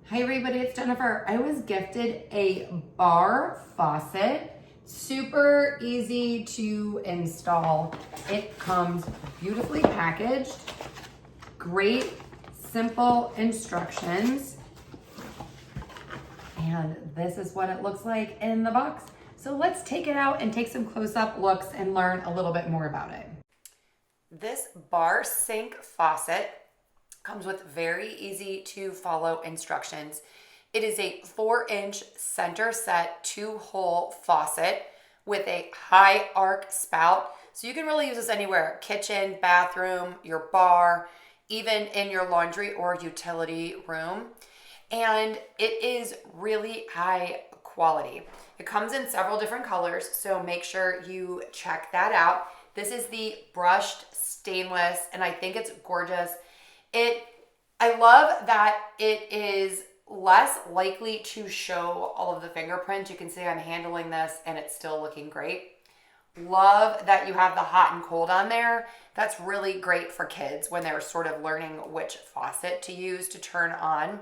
Hi everybody, it's Jennifer. I was gifted a bar faucet. Super easy to install. It comes beautifully packaged. Great, simple instructions. And this is what it looks like in the box. So let's take it out and take some close-up looks and learn a little bit more about it. This bar sink faucet comes with very easy to follow instructions. It is a 4-inch Centerset 2-hole faucet with a high arc spout. So you can really use this anywhere, kitchen, bathroom, your bar, even in your laundry or utility room. And it is really high quality. It comes in several different colors, so make sure you check that out. This is the brushed stainless, and I think it's gorgeous. I love that it is less likely to show all of the fingerprints. You can see I'm handling this and it's still looking great. Love that you have the hot and cold on there. That's really great for kids when they're sort of learning which faucet to use to turn on.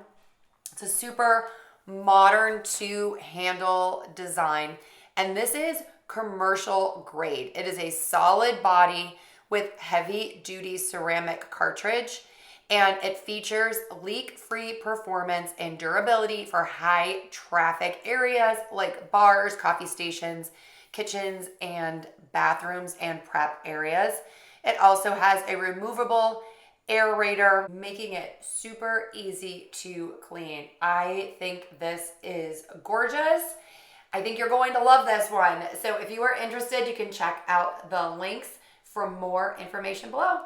It's a super modern two-handle design, and this is commercial grade. It is a solid body with heavy-duty ceramic cartridge, and it features leak-free performance and durability for high-traffic areas like bars, coffee stations, kitchens, and bathrooms and prep areas. It also has a removable aerator, making it super easy to clean. I think this is gorgeous. I think you're going to love this one. So if you are interested, you can check out the links for more information below.